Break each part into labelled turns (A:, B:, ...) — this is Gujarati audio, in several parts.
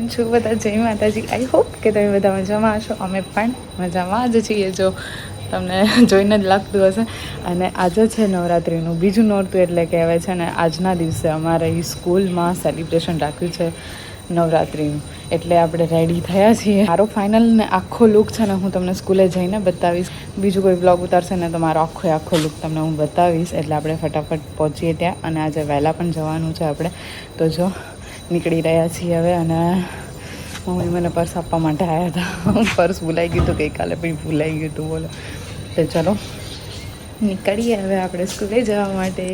A: કેમ છો બધા? જય માતાજી. આઈ હોપ કે તમે બધા મજામાં હશો. અમે પણ મજામાં જ છીએ, જો તમને જોઈને જ લાગતું હશે. અને આજે છે નવરાત્રિનું બીજું નોરતું, એટલે કહેવાય છે ને આજના દિવસે અમારે સ્કૂલમાં સેલિબ્રેશન રાખ્યું છે નવરાત્રિનું. એટલે આપણે રેડી થયા છીએ. મારો ફાઇનલ ને આખો લુક છે ને હું તમને સ્કૂલે જઈને બતાવીશ. બીજું કોઈ બ્લોગ ઉતારશે ને તો મારો આખો લુક તમને હું બતાવીશ. એટલે આપણે ફટાફટ પહોંચીએ ત્યાં. અને આજે વહેલા પણ જવાનું છે આપણે, તો જો નીકળી રહ્યા છીએ હવે. અને મમ્મી મને પર્સ આપવા માટે આવ્યા હતા. પર્સ ભૂલાઈ ગયું હતું ગઈકાલે, પણ ભૂલાઈ ગયું હતું, બોલો. તો ચલો નીકળીએ હવે આપણે સ્કૂલે જવા માટે.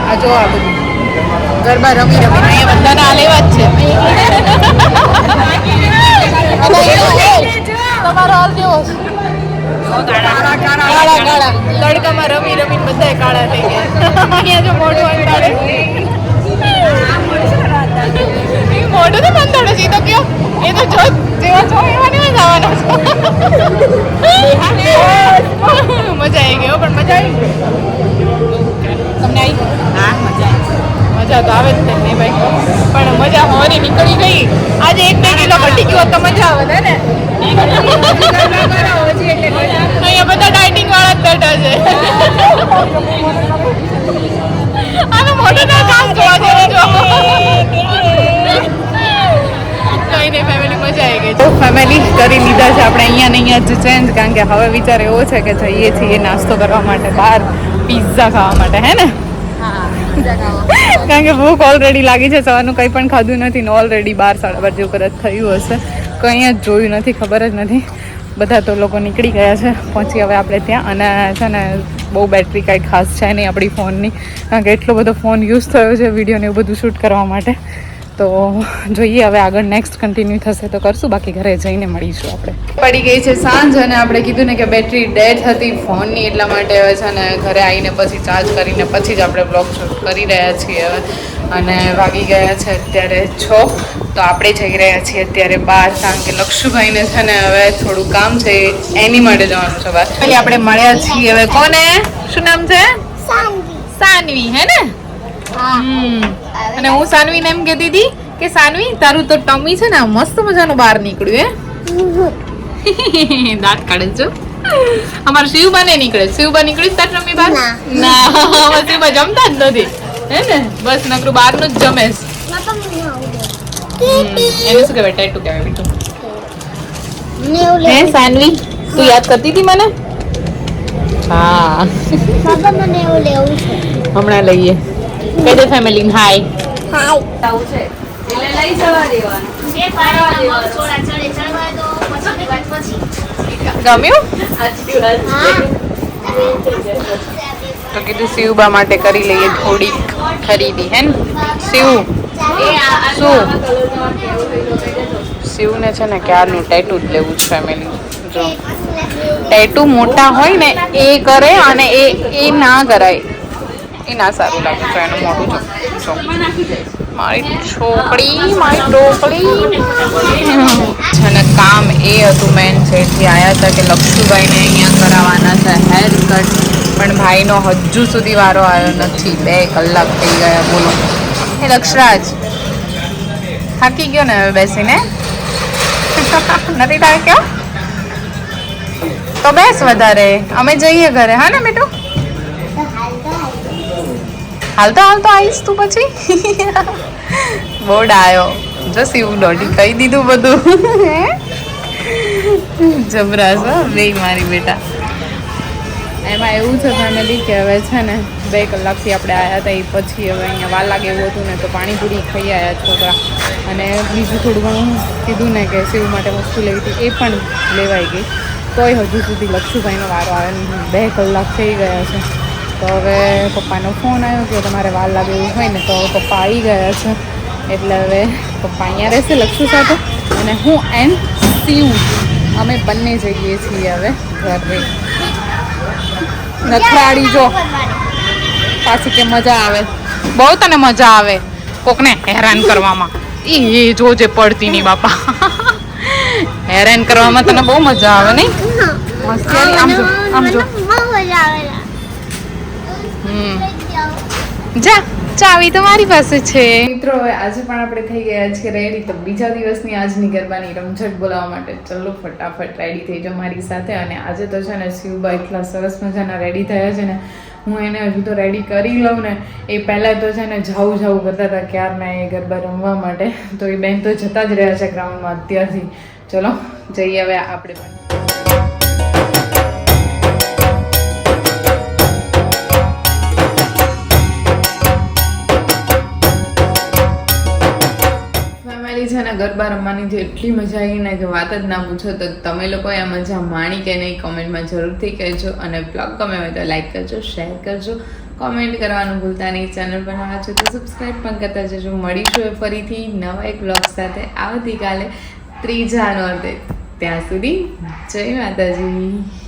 A: આ જો આ બધું ગરબા રમી અહીંયા બધાને આ લેવા જ છે. તમારો હાલ કેવો છે? કાળા તડકામાં રમીને બધા કાળા થઈ ગયા. અહીંયા જો મોઢું અંધારે, મોઢું તો અંધારે છે. તો કયો એ તો જો જેવા છો એવા ને જવાના છો. મજા આવી ગયો, પણ મજા આવી. તમને આવી? હા, મજા તો આવે જ નહીં ભાઈ, પણ મજા હોવાની નીકળી ગઈ. આજે 1-2 કિલો ઘટી ગયો તો મજા આવે ને. અહીંયા બધા ડાયટિંગ વાળા જ બેઠા છે. આનો મોટો ના કામ જોવા જેવો જો. કઈ નહીં ફેમિલી, મજા આવી ગઈ. તો ફેમિલી કરી લીધા છે આપણે અહીંયા ને અહીંયા જ ચેન્જ, કારણ કે હવે વિચાર એવો છે કે જઈએ છીએ નાસ્તો કરવા માટે બહાર, પિઝા ખાવા માટે, હે ને? કારણ કે ભૂખ ઓલરેડી લાગી છે. સવારનું કંઈ પણ ખાધું નથી ને ઓલરેડી 12-12 જેવું કદાચ થયું હશે. કંઈ જ જોયું નથી, ખબર જ નથી. બધા તો લોકો નીકળી ગયા છે. પહોંચી હવે આપણે ત્યાં. અને છે ને બહુ બેટરી કાંઈ ખાસ છે નહીં આપણી ફોનની, કારણ કે એટલો બધો ફોન યુઝ થયો છે વિડીયોને એવું બધું શૂટ કરવા માટે. તો જોઈએ હવે આગળ નેક્સ્ટ કન્ટિન્યુ થશે તો કરશું, બાકી ઘરે જઈને મળીશું આપણે. પડી ગઈ છે સાંજ અને આપણે કીધું ને કે બેટરી ડેડ હતી ફોનની, એટલા માટે હવે છે ને ઘરે આવીને પછી ચાર્જ કરીને પછી જ આપણે બ્લોગ શૂટ કરી રહ્યા છીએ હવે. અને વાગી ગયા છે અત્યારે 6, તો આપણે જઈ રહ્યા છીએ અત્યારે બહાર, કારણ કે લક્ષુભાઈને છે ને હવે થોડું કામ છે એની માટે જવાનું છે બહાર. એટલે આપણે મળ્યા છીએ હવે. કોને? શું નામ છે? સાનવી. હે ને? અને હું સાનવીને એમ કહેતી હતી કે સાનવી તારું તો ટમી છે ને મસ્ત મજાનું બહાર નીકળ્યું. હે દાંત કાઢે છો. અમારું શિવબા ને નીકળે. શિવબા નીકળી તાર ટમી બહાર? ના, અમાર શિવબા જમતા જ નથી. હે ને? બસ નકરું બહારનું જ જમે. એને શું કહેવાય? ટેટુ કહેવાય બીજું. હે સાનવી તું યાદ કરતી હતી મને? હા બાબા મને એવું લેવું છે. હમણાં લઈએ. કહી દે ફેમિલી હાય. હાય. આવું છે એટલે લઈ જવા દેવાનું. એ પાડવા દેવાનું. છોડા ચડે ચડવા દો પછી વાત પછી. ગમ્યું? આજની વાત. તો કીધું શિવબા માટે કરી લઈએ થોડી ખરીદી. હે ને શિવ? શું શિવને છે ને ક્યારનું ટેટુ જ લેવું છે ફેમિલી. જો ટેટુ મોટા હોય ને એ કરે અને એ ના કરાય, એ ના સારું લાગે છે એનું મોઢું. જો મારી છોકરી મારી ટોકડી છે ને. કામ એ હતું મેન જેથી આવ્યા હતા કે લક્ષુભાઈને અહીંયા કરાવવાના છે હેર કટ, પણ ભાઈનો હજુ સુધી વારો આવ્યો નથી. 2 કલાક થઈ ગયા. બોલો એ લક્ષરાજ થાકી ગયો ને હવે બેસીને? નથી થાક્યો તો બેસ વધારે, અમે જઈએ ઘરે. હા ને બેટું? હાલતો આવીશ તું પછી. બોર્ડ આવ્યો જો શિવ દોઢી કહી દીધું બધું. જબરાશ બે મારી બેટા. એમાં એવું છે ફેમિલી કે હવે છે ને 2 કલાકથી આપણે આવ્યા હતા, એ પછી હવે અહીંયા વાર લાગે એવું હતું ને તો પાણીપુરી ખાઈ આવ્યા છોકરા. અને બીજું થોડું ઘણું કીધું ને કે શિવ માટે વસ્તુ લેવી હતી, એ પણ લેવાઈ ગઈ. તોય હજુ સુધી લક્ષુભાઈનો વારો આવ્યો નહીં. 2 કલાક થઈ ગયા છે. તો હવે પપ્પાનો ફોન આવ્યો કે તમારે વાર લાગે એવું હોય ને, તો પપ્પા આવી ગયા છે. એટલે હવે પપ્પા અહીંયા રહેશે લક્ષુ સાથે અને હું એન્ડ શિવ અમે બંને જઈએ છીએ હવે ઘરે. નખરાડી જો પાછી કે મજા આવે, બહુ તને મજા આવે કોકને હેરાન કરવામાં. એ જોજે પડતી નહીં બાપા. હેરાન કરવામાં તને બહુ મજા આવે નહીં? આમ જો જા ચાવી તો મારી પાસે છે. મિત્રો હવે આજે પણ આપણે થઈ ગયા છીએ રેડી, તો બીજા દિવસની આજની ગરબાની રમઝટ બોલાવવા માટે ચલો ફટાફટ રેડી થઈ જાઓ મારી સાથે. અને આજે તો છે ને શિવબા એટલા સરસ મજાના રેડી થયા છે ને, હું એને હજુ તો રેડી કરી લઉં ને એ પહેલાં તો છે ને જાવું કરતા હતા ક્યારના એ ગરબા રમવા માટે. તો એ બેન તો જતા જ રહ્યા છે ગ્રાઉન્ડમાં અત્યારથી. ચલો જઈએ હવે આપણે પણ. છે ને ગરબા રમવાની જે એટલી મજા આવી ને કે વાત જ ના પૂછો. તો તમે લોકો આ મજા માણી કે નહીં કોમેન્ટમાં જરૂરથી કહેજો. અને બ્લોગ ગમે હોય તો લાઈક કરજો, શેર કરજો, કોમેન્ટ કરવાનું ભૂલતા નહીં. ચેનલ પર નવા છો તો સબસ્ક્રાઈબ પણ કરતા જજો. મળીશું ફરીથી નવા એક બ્લોગ સાથે આવતીકાલે 3 જાન્યુઆરી. ત્યાં સુધી જય માતાજી.